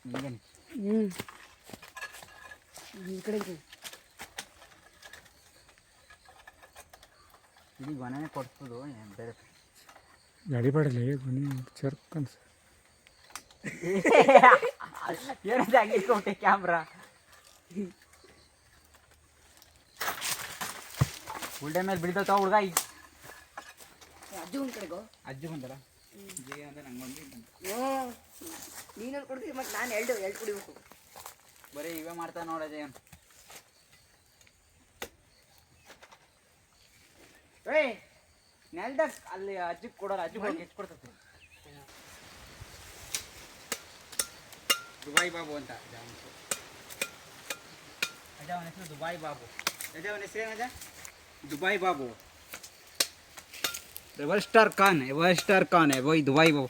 ಹಿಂಗೇನು ಈ ಕಡೆ ಇಡೀ ಗೊನೆ ಕೊಡ್ತದು ಬೇರೆ ಗಾಡಿ ಬಾಡಲಿ ಬನ್ನಿ ಚರ್ಕ್ ಅನ್ಸ ಏನಂತ ಹಂಗಿಟ್ಕೊಂಡೆ ಕ್ಯಾಮ್ರಾ. ಉಲ್ಟೆ ಮೇಲೆ ಬಿಡ್ತಾವ ಹುಡುಗ. ಅಜ್ಜು ಒಂದು ಕಡೆಗೋ ಅಜ್ಜಿ ಬಂದಲ್ಲ ಅಂದ್ರೆ ನಂಗೊಂದು ನೀನು ಕೊಡ್ತೀವಿ ಮತ್ತು ನಾನು ಎರಡು ಕುಡಿಬೇಕು. ಬರೀ ಇವೇ ಮಾಡ್ತಾ ನೋಡೋದೇ. ಏಯ್ ನೆಲ್ದಾಗ ಅಲ್ಲಿ ಅಜ್ಜಿಗೆ ಕೊಡೋಲ್ಲ, ಅಜ್ಜಿ ಹೆಚ್ಚು ಕೊಡ್ತದೆ. ದುಬಾಯ್ ಬಾಬು ಅಂತ ಅಜ್ಜ ಅವನ ಹೆಸರು ದುಬಾಯ್ ಬಾಬು. ಅಜ್ಜ ಅವನ ಹೆಸರು ಏನಜ್ಜ? Dubai Babu. Ever star Khan boy Dubai Babu.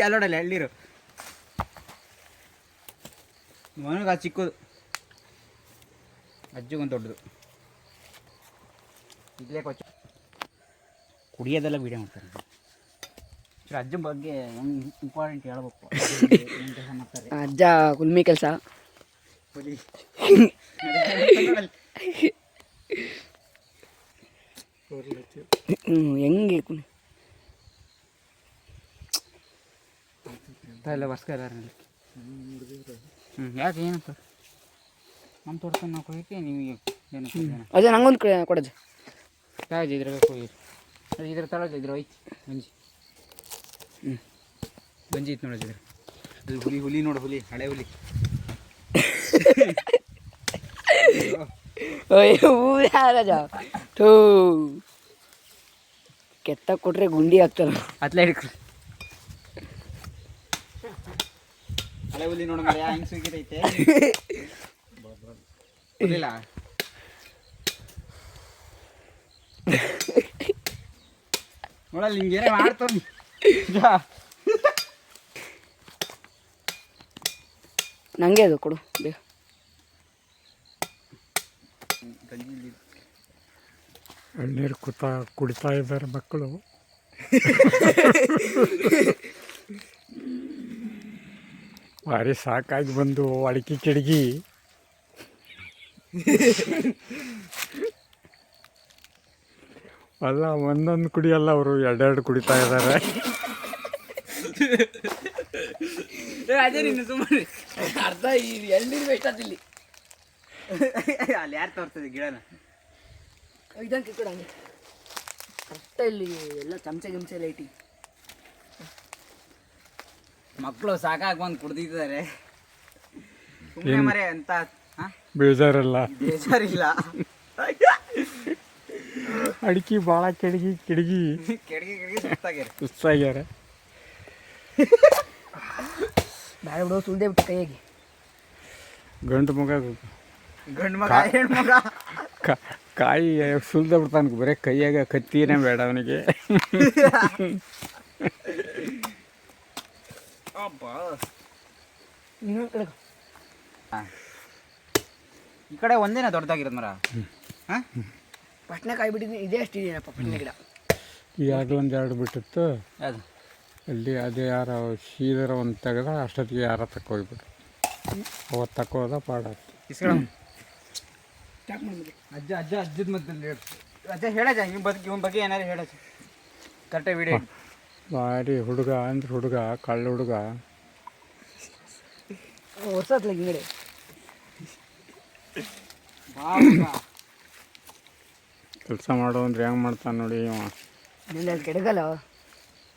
ಎಲ್ಲೋಡಲ್ಲ ಎಳ್ನೀರು ಮನಗ ಚಿಕ್ಕದು, ಅಜ್ಜಿಗೊಂದು ದೊಡ್ಡದು. ಇಲ್ಲೇ ಕೊಚ್ಚು ಕುಡಿಯೋದೆಲ್ಲ ವೀಡಿಯೋ ಮಾಡ್ತಾರೆ. ಅಜ್ಜನ ಬಗ್ಗೆ ಹೆಂಗೆ ಇಂಪಾರ್ಟೆಂಟ್ ಹೇಳ್ಬೇಕು. ಏನು ಕೆಲಸ ಮಾಡ್ತಾರೆ ಅಜ್ಜ ಕುಲ್ಮಿ ಕೆಲಸ. ಹೆಂಗೆ ಎಲ್ಲ ಬರ್ಸ್ಕಾರ ಯಾಕೆ ಏನಂತ ನಮ್ಮ ತೋಟಕ್ಕೆ ನಾವು ಕೊಯ್ಕೆ ನಿಮಗೆ ಏನಂತ ಅಜ್ಜ ನಂಗೊಂದು ಕೊಡಜ್ಜ. ಯಾವ್ದು ಇದ್ರಾಗ ಕೊಯ್ಯಿ ಅದು ಇದ್ರ ತಳಗ ಇದ್ರ ಐತಿ ಗಂಜಿ. ಗಂಜಿ ಐತೆ ನೋಡಿದ್ರೆ ಅಲ್ಲಿ ಹುಲಿ ನೋಡು, ಹುಲಿ ಹಳೆ ಹುಲಿ. ರಾಜ ಥೂ ಕೆತ್ತ ಕೊಟ್ರೆ ಗುಂಡಿ ಆಗ್ತಾರ ಅತ್ಲೇ ಹಿಡ್ಕೊ ಅಲೆ ಹುಲಿ ನೋಡು ಮರ್ಯಾ ಹೆಂಗ್ ಸುಗಿತೈತೆ ಇಲ್ಲ ನೋಡಲ್ಲ ಹಿಂಗೇನೆ ಮಾಡ್ತಾವ ನಂಗೆ ಅದು ಕೊಡು ಬೇಗ ಎಳ್ನೀರು ಕುಡಿತಾ ಇದ್ದಾರೆ ಮಕ್ಕಳು. ಭಾರಿ ಸಾಕಾಗಿ ಬಂದು ಅಡಿಕೆ ಕಿಡಿಗಿ ಅಲ್ಲ ಒಂದೊಂದು ಕುಡಿಯಲ್ಲ ಅವರು ಎರಡೆರಡು ಕುಡಿತಾ ಇದ್ದಾರೆ. ಅದೇ ನೀನು ಸುಮ್ಮನೆ ಅರ್ಧ ಈ ಎಳ್ನೀರು ವೇಸ್ಟ್ ಆತಿಲ್ಲಿ ಅಲ್ಲಿ ಯಾರು ತೋರ್ತದೆ ಗಿಡನ ಇದಂಗೆ ಕೂಡ ಹಂಗೆ ಕರೆಕ್ಟ ಇಲ್ಲಿ ಎಲ್ಲ ಚಮಚೆ ಗಿಮ್ಚೆ ಎಲ್ಲ ಇಟ್ಟಿ ಮಕ್ಕಳು ಸಾಕಾಗಿ ಬಂದು ಕುಡ್ದಿದ್ದಾರೆ ಸುಮ್ಮನೆ ಮರೆ ಅಂತ ಬೇಜಾರಲ್ಲ, ಬೇಜಾರಿಲ್ಲ. ಅಡಿಕೆ ಭಾಳ ಕಿಡಿಗಿ ಕೆಡಗಿ ಸುತ್ತಾಗ್ಯಾರ ಸುಸ್ತಾಗ್ಯಾರ. ಬೇಡ ಬಿಡೋ ಸುಳ್ದೆ ಬಿಟ್ಟು ಕೈಯಾಗಿ ಗಂಡು ಮಗ ಗಂಡು ಮಗ ಹೆಣ್ಣು ಮಗ ಕಾಯಿ ಸುಲ್ದ ಬಿಡ್ತಾನ, ಬರೀ ಕೈಯಾಗ ಕತ್ತಿನೇ ಬೇಡ ಅವನಿಗೆ. ಈ ಕಡೆ ಒಂದೇನ ದೊಡ್ಡದಾಗಿರೋದು ಮರ. ಹಾಂ ಪಟ್ನೆ ಕಾಯಿ ಬಿಟ್ಟಿದ್ದೀನಿ, ಇದೇ ಅಷ್ಟಿದೆಯಪ್ಪ ಪಟ್ನೆ ಗಿಡ. ಈಗಾಗಲೇ ಒಂದು ಎರಡು ಬಿಟ್ಟಿತ್ತು ಅದು ಅಲ್ಲಿ. ಅದೇ ಯಾರ ಸೀದರ ಒಂದು ತೆಗೆದ ಅಷ್ಟೊತ್ತಿಗೆ ಯಾರ ತಕ್ಕೋಗ್ಬಿಟ್ಟು ಅವತ್ತು ತಕ್ಕೋದ ಪಾಡಾಯ್ತು. ಅಜ್ಜ ಅಜ್ಜದ ಮಧ್ಯದಲ್ಲಿ ಅಜ್ಜ ಹೇಳಜ್ಜ ಇವನ್ ಬಗ್ಗೆ ಏನಾರು ಹೇಳಜ್ಜ ಕರೆಕ್ಟಾಗಿ ವಿಡಿಯೋ. ಭಾರಿ ಹುಡುಗ ಅಂದ್ರೆ ಹುಡುಗ, ಕಳ್ಳ ಹುಡುಗ. ಹೊಸತ್ಲ ಹಿಂಗಡೆ ಕೆಲಸ ಮಾಡೋ ಅಂದ್ರೆ ಹೆಂಗೆ ಮಾಡ್ತಾನೆ ನೋಡಿ ಇವ. ನಿಂದ ಕೆಡಗಲ್ಲ,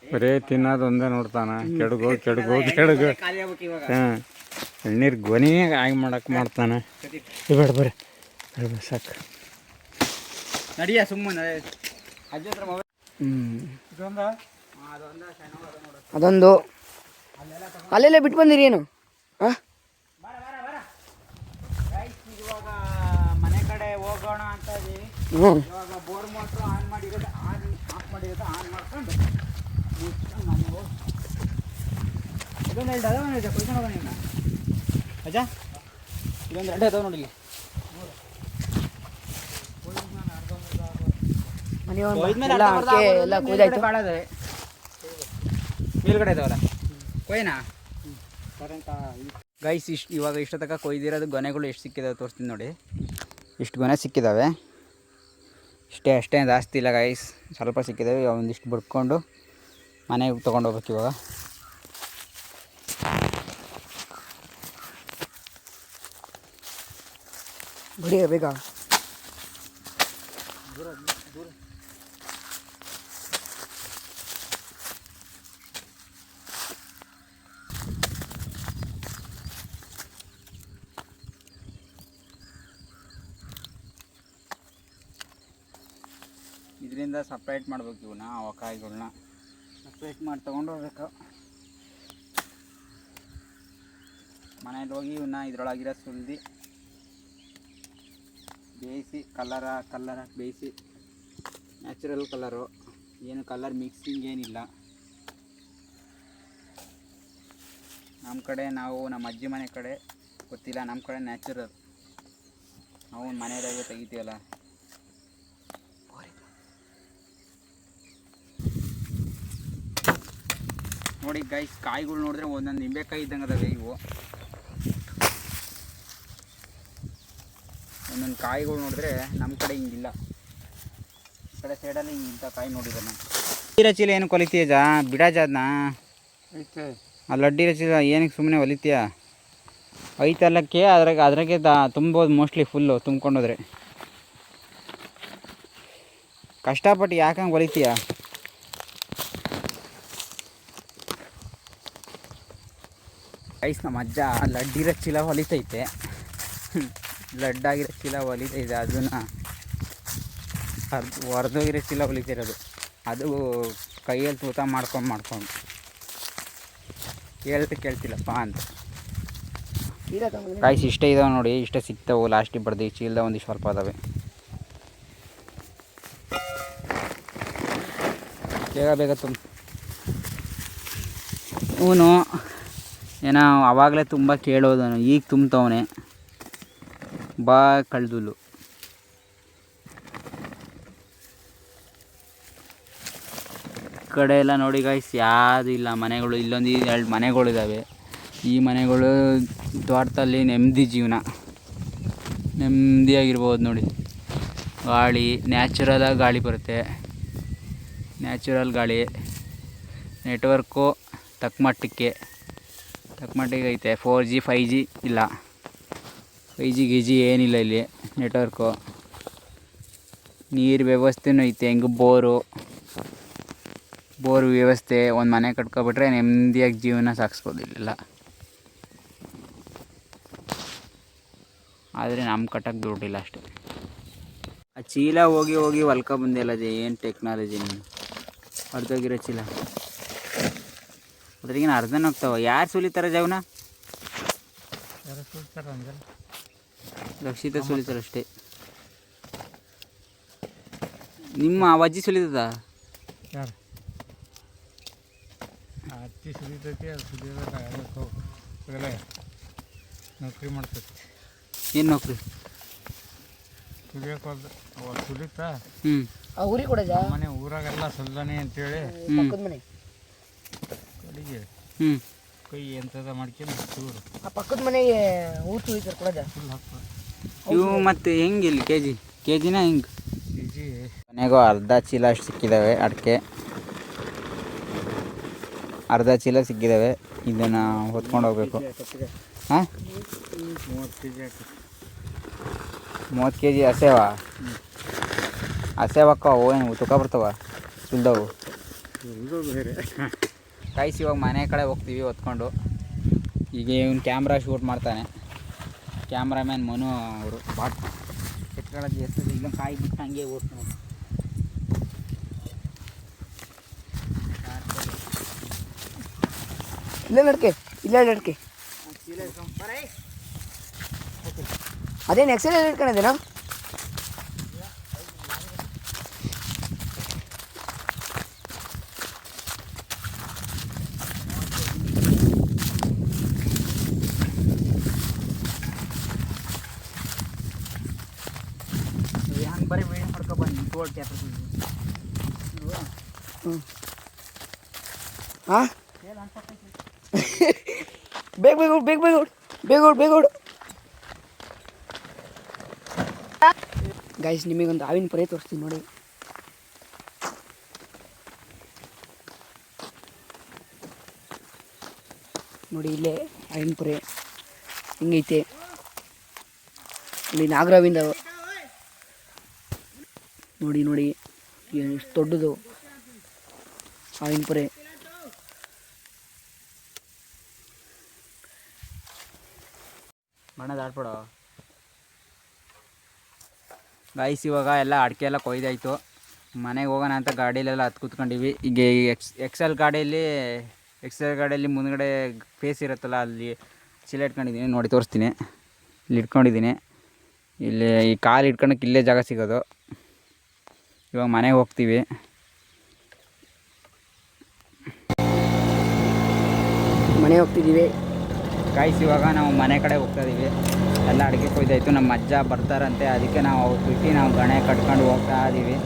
ಬರೀ ತಿನ್ನೋದು ಒಂದೇ ನೋಡ್ತಾನೆ. ಕೆಡಗೋ ಖಾಲಿ ಆಗ್ಬೇಕು ಇವಾಗ. ಹಾಂ, ಎಣ್ಣೀರು ಗೊನೆ ಆಗಿ ಮಾಡ್ತಾನೆ. ಬೇಡ ಬರ್ರಿ ಸಾಕು ನಡಿಯ ಸುಮ್ಮನೆ ಅಜ್ಜ ಹತ್ರ ಮೊಬೈಲ್. ಅದೊಂದು ಅಲ್ಲೆಲ್ಲ ಬಿಟ್ಟು ಬಂದಿರಿ ಏನು? ಹಾಂ ಇವಾಗ ಮನೆ ಕಡೆ ಹೋಗೋಣ ಅಂತ ಹ್ಞೂ. ಇವಾಗ ಬೋರ್ ಮೋಟ್ರು ಆನ್ ಮಾಡಿರೋದು ಆಫ್ ಮಾಡಿರೋದು ಆನ್ ಮಾಡ್ಕೊಂಡು ಮನೆ ಹೋಗಿ ಇದೊಂದು ಎರಡು ಅದಾವ ನೋಡಿ ಕುಯ್ಕೊಂಡು ಹೋಗೋಣ ಇನ್ನು ಅಜ್ಜ. ಇದೊಂದು ಎರಡು ಅದಾವ ನೋಡಿ ಎಲ್ಲ ಅಡಿಕೆ ಎಲ್ಲ ಕೂದಾಯ್ತು. ಬಾಳದೆ ಮೇಲ್ಗಡೆ ಇದಾವಲ್ಲ ಕೊಯ್ನಾ ಗೈಸ್. ಇವಾಗ ಇಷ್ಟ ತನಕ ಕೊಯ್ದಿರೋದು ಗೊನೆಗಳು ಎಷ್ಟು ಸಿಕ್ಕಿದಾವೆ ತೋರಿಸ್ತೀನಿ ನೋಡಿ. ಇಷ್ಟು ಗೊನೆ ಸಿಕ್ಕಿದ್ದಾವೆ, ಅಷ್ಟೇ ಜಾಸ್ತಿ ಇಲ್ಲ ಗೈಸ್, ಸ್ವಲ್ಪ ಸಿಕ್ಕಿದ್ದಾವೆ. ಒಂದಿಷ್ಟು ಬಿಡ್ಕೊಂಡು ಮನೆಗೆ ತೊಗೊಂಡು ಹೋಗ್ಬೇಕು ಇವಾಗ. ಬಡಿ ಬೇಗ ಇದರಿಂದ ಸಪ್ರೇಟ್ ಮಾಡ್ಬೇಕು ಇವನ್ನ, ಕಾಯಿಗಳನ್ನ ಸಪ್ರೇಟ್ ಮಾಡಿ ತೊಗೊಂಡು ಹೋಗ್ಬೇಕು. ಮನೇಲಿ ಹೋಗಿ ಇವನ್ನ ಇದ್ರೊಳಗಿರೋ ಸುಲ್ದಿ ಬೇಯಿಸಿ ಕಲ್ಲರ್ ಬೇಯಿಸಿ, ನ್ಯಾಚುರಲ್ ಕಲರು, ಏನು ಕಲರ್ ಮಿಕ್ಸಿಂಗ್ ಏನಿಲ್ಲ. ನಮ್ಮ ಕಡೆ ನಮ್ಮ ಅಜ್ಜಿ ಮನೆ ಕಡೆ ಗೊತ್ತಿಲ್ಲ, ನಮ್ಮ ಕಡೆ ನ್ಯಾಚುರಲ್. ನಾವು ಮನೆಯದಾಗೆ ತೆಗಿತೀವಲ್ಲ. ನೋಡಿ ಗೈಸ್, ಕಾಯಿಗಳು ನೋಡಿದ್ರೆ ಒಂದೊಂದು ನಿಂಬೆಕಾಯಿ ಇದ್ದಂಗೆ ಅದಾವೆ ಇವು. ಒಂದೊಂದು ಕಾಯಿಗಳು ನೋಡಿದ್ರೆ ನಮ್ಮ ಕಡೆ ಹಿಂಗಿಲ್ಲ, ಈ ಕಡೆ ಸೈಡಲ್ಲಿ ಹಿಂಗೆ ಇಂಥ ಕಾಯಿ ನೋಡಿದ್ರೆ ನಾನು. ಲಡ್ಡಿ ರಚೀಲ ಏನು ಕೊಲಿತೀಯ ಜಾ ಬಿಡಾಜ ಅದನ್ನ? ಆ ಲಡ್ಡಿ ರಚೀಲ ಏನಕ್ಕೆ ಸುಮ್ಮನೆ ಹೊಲಿತೀಯ? ಐತಲ್ಲಕ್ಕೆ ಅದ್ರಾಗೆ ತುಂಬೋದು ಮೋಸ್ಟ್ಲಿ ಫುಲ್ಲು ತುಂಬ್ಕೊಂಡೋದ್ರೆ. ಕಷ್ಟಪಟ್ಟು ಯಾಕಂಗೆ ಹೊಲಿತೀಯ? ಗೈಸ್, ನಮ್ಮ ಅಜ್ಜ ಲಡ್ಡಿ ರಚ್ಚಿಲ ಹೊಲಿತೈತೆ. ಬ್ಲಡ್ ಆಗಿರೋ ಚೀಲ ಹೊಲಿತಾ ಇದೆ, ಅದನ್ನು ಹೊರದೋಗಿರೋ ಚೀಲ ಹೊಲಿತಿರೋದು. ಅದು ಕೈಯಲ್ಲಿ ತೂತ ಮಾಡ್ಕೊಂಡು ಕೇಳ್ತಿಲ್ಲಪ್ಪ ಅಂತ. ಕಾಯಿಸಿ ಇಷ್ಟೇ ಇದಾವೆ ನೋಡಿ, ಇಷ್ಟೇ ಸಿಗ್ತಾವೆ. ಲಾಸ್ಟಿಗೆ ಬಡ್ದು ಚೀಲದ ಒಂದಿಷ್ಟು ಸ್ವಲ್ಪ ಅದಾವೆ. ಬೇಗ ತುಂಬ ಇವನು ಏನೋ ಆವಾಗಲೇ ತುಂಬ ಕೇಳೋದನು, ಈಗ ತುಂಬ್ತವನೆ ಬಾ ಕಳ್ದುಲ್ಲು. ಕಡೆ ಎಲ್ಲ ನೋಡಿ ಗಾಯ್ಸ್, ಯಾವುದು ಇಲ್ಲ ಮನೆಗಳು. ಇಲ್ಲೊಂದು 2 ಮನೆಗಳಿದ್ದಾವೆ. ಈ ಮನೆಗಳು ತೋಟದಲ್ಲಿ ನೆಮ್ಮದಿ ಜೀವನ, ನೆಮ್ಮದಿಯಾಗಿರ್ಬೋದು ನೋಡಿ. ಗಾಳಿ ನ್ಯಾಚುರಲಾಗಿ ಗಾಳಿ ಬರುತ್ತೆ, ನ್ಯಾಚುರಲ್ ಗಾಳಿ. ನೆಟ್ವರ್ಕು ತಕ್ಕ ಮಟ್ಟಿಗೆ ಐತೆ. 4G 5G ಇಲ್ಲ, 5G ಗೀಜಿ ಏನಿಲ್ಲ ಇಲ್ಲಿ. ನೆಟ್ವರ್ಕು, ನೀರು ವ್ಯವಸ್ಥೆನೂ ಐತೆ. ಹೆಂಗೆ ಬೋರು ವ್ಯವಸ್ಥೆ. ಒಂದು ಮನೆ ಕಟ್ಕೊಬಿಟ್ರೆ ನೆಮ್ಮದಿಯಾಗಿ ಜೀವನ ಸಾಗಿಸ್ಬೋದು ಇಲ್ಲೆಲ್ಲ. ಆದರೆ ನಮ್ಮ ಕಟ್ಟಕ್ಕೆ ದುಡ್ಡಿಲ್ಲ ಅಷ್ಟೇ. ಆ ಚೀಲ ಹೋಗಿ ಹೊಲ್ಕೊಬಂದಿಲ್ಲ. ಅದು ಏನು ಟೆಕ್ನಾಲಜಿ ನೀನು, ಹೊರದೋಗಿರೋ ಚೀಲ ಅದ್ರಿಗಿನ ಅರ್ಧನ ಹೋಗ್ತಾವ. ಯಾರು ಸುಲಿತಾರೆ ಜವನ? ರಕ್ಷಿತ ಸುಲಿತಾರೆ ಅಷ್ಟೇ. ನಿಮ್ಮ ಅಜ್ಜಿ ಸುಲಿತದ? ಯಾರು ಅತ್ತಿ ಸುಲಿತೈತಿ, ಅದು ಸುಲಿಯೋದಲ್ಲ, ನೌಕರಿ ಮಾಡ್ತೈತಿ. ಏನು ನೌಕರಿ? ಸುಲಿಯೋಕೆ ಸುಲಿತಾ. ಊರಿಗೆ ಕೊಡೋದ ಮನೆ ಊರಾಗೆಲ್ಲ ಸಲ್ದಾನೆ ಅಂತೇಳಿ ಪಕ್ಕದ ಮನೆ ಕಡೆಗೆ ಕೈ ಎಂಥದ ಮಾಡ್ಕೊಂಡು ಚೂರು ಆ ಪಕ್ಕದ ಮನೆಗೆ ಊರು ತುಳಿತಾರೆ ಕೊಡೋದ. ಫುಲ್ ಹಾಕ್ತಾರೆ ಇವು. ಮತ್ತು ಹೆಂಗೆ ಇಲ್ಲಿ ಕೆ ಜಿನ ಹಿಂಗೆ? ಕೆಜಿ ಮನೆಗೂ ಅರ್ಧ ಚೀಲ ಅಷ್ಟು ಸಿಕ್ಕಿದ್ದಾವೆ. ಅಡಿಕೆ ಅರ್ಧ ಚೀಲ ಸಿಕ್ಕಿದ್ದಾವೆ. ಇದನ್ನು ಹೊತ್ಕೊಂಡು ಹೋಗ್ಬೇಕು. ಹಾಂ, 30 ಕೆಜಿ ಹಾಕಿ 30 ಕೆಜಿ ಹಸೇವಕ್ಕ ಏನು ತೂಕ ಬರ್ತಾವ ಸುಲ್ದವು. ಬೇರೆ ಕಾಯಿಸಿ ಇವಾಗ ಮನೆ ಕಡೆ ಹೋಗ್ತೀವಿ ಹೊತ್ಕೊಂಡು. ಈಗ ಇವ್ನು ಕ್ಯಾಮ್ರಾ ಶೂಟ್ ಮಾಡ್ತಾನೆ, ಕ್ಯಾಮ್ರಾಮ್ಯಾನ್ ಮನು ಅವರು. ಬಾಟ್ ಎತ್ಕೊಳ್ಳೋದು ಎಷ್ಟು ಈಗ ಕಾಯಿ ಬಿಟ್ಟು ಹಂಗೆ ಓಡ್ತಾನೆ. ಇಲ್ಲೇ ನಡ್ಕೆ ಅದೇನು ಎಕ್ಸೆಲ್ ಇಟ್ಕೊಂಡಿದ್ದೇನಾ? ಹಂಗೆ ಬರೀ ವೀಡಿಯೋ ಮಾಡ್ಕೊ ಬನ್ನಿ ತೋಡ್ ಕ್ಯಾಪ್ರ. ಹಾಂ, ಬೇಗ ಗೈಸ್, ನಿಮಗೊಂದು ಹಾವಿನ ಪೊರೆ ತೋರಿಸ್ತೀನಿ ನೋಡಿ. ನೋಡಿ ಇಲ್ಲೇ ಹಾವಿನ ಪೊರೆ ಹಿಂಗೈತೆ. ಇಲ್ಲಿ ನಾಗರಾವಿಂದ ನೋಡಿ ಎಷ್ಟು ದೊಡ್ಡದು ಹಾವಿನ ಪೊರೆ. ಬಣ್ಣದ ಆಡ್ಬಿಡೋ ಗಾಯ್ಸ್. ಇವಾಗ ಎಲ್ಲ ಅಡಿಕೆ ಎಲ್ಲ ಕೊಯ್ದಾಯಿತು. ಮನೆಗೆ ಹೋಗೋಣ ಅಂತ ಗಾಡಿಯಲ್ಲೆಲ್ಲ ಹತ್ತು ಕೂತ್ಕೊಂಡಿವಿ. ಈಗ ಎಕ್ಸೆಲ್ ಗಾಡಿಯಲ್ಲಿ ಮುಂದ್ಗಡೆ ಫೇಸ್ ಇರುತ್ತಲ್ಲ, ಅಲ್ಲಿ ಚೀಲ ಇಟ್ಕೊಂಡಿದ್ದೀನಿ ನೋಡಿ, ತೋರಿಸ್ತೀನಿ. ಇಲ್ಲಿ ಇಟ್ಕೊಂಡಿದ್ದೀನಿ. ಇಲ್ಲಿ ಈ ಕಾಲು ಇಟ್ಕೊಳಕ್ಕೆ ಇಲ್ಲೇ ಜಾಗ ಸಿಗೋದು. ಇವಾಗ ಮನೆಗೆ ಹೋಗ್ತೀವಿ. ಮನೆ ಹೋಗ್ತಿದ್ದೀವಿ ಗಾಯ್ಸ್. ಇವಾಗ ನಾವು ಮನೆ ಕಡೆ ಹೋಗ್ತಾ ಇದ್ದೀವಿ. ಎಲ್ಲ ಅಡುಗೆ ಕೊಯ್ದಾಯಿತು. ನಮ್ಮ ಅಜ್ಜ ಬರ್ತಾರಂತೆ, ಅದಕ್ಕೆ ನಾವು ಬಿಟ್ಟು ನಾವು ಗಣೆ ಕಟ್ಕೊಂಡು ಹೋಗ್ತಾ ಇದ್ದೀವಿ.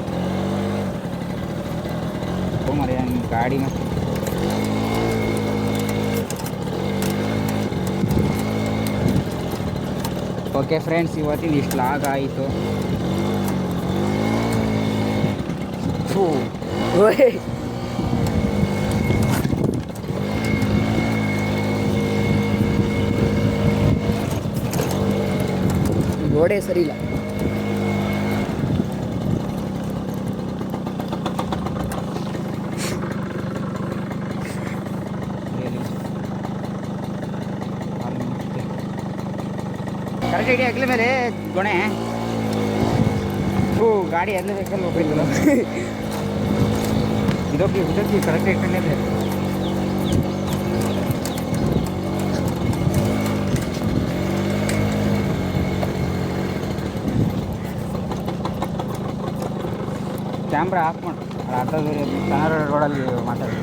ಮರಿ ಗಾಡಿ ಮತ್ತೆ ಓಕೆ ಫ್ರೆಂಡ್ಸ್, ಇವತ್ತಿನ ಇಷ್ಟು ಲಾಗ್ ಆಯಿತು. ಗೋಡೆ ಸರಿ ಇಲ್ಲ. ಕರೆಕ್ಟ್ ಹಿಡಿ ಅಗ್ಲ ಮೇಲೆ ಗೊಣೆ. ಹೂ ಗಾಡಿ ಎಲ್ಲ ಬೇಕಲ್ಲ ಹೋಗ್ಬೇಕಲ್ಲ. ಇದಕ್ಕೆ ಕರೆಕ್ಟ್ ಇಟ್ಕೊಂಡಿದೆ. ಕ್ಯಾಮ್ರಾ ಆಫ್ ಮಾಡು. ಅರ್ಧ ದೂರ ಕನ್ನಡ ರೋಡಲ್ಲಿ ಮಾತಾಡಿ.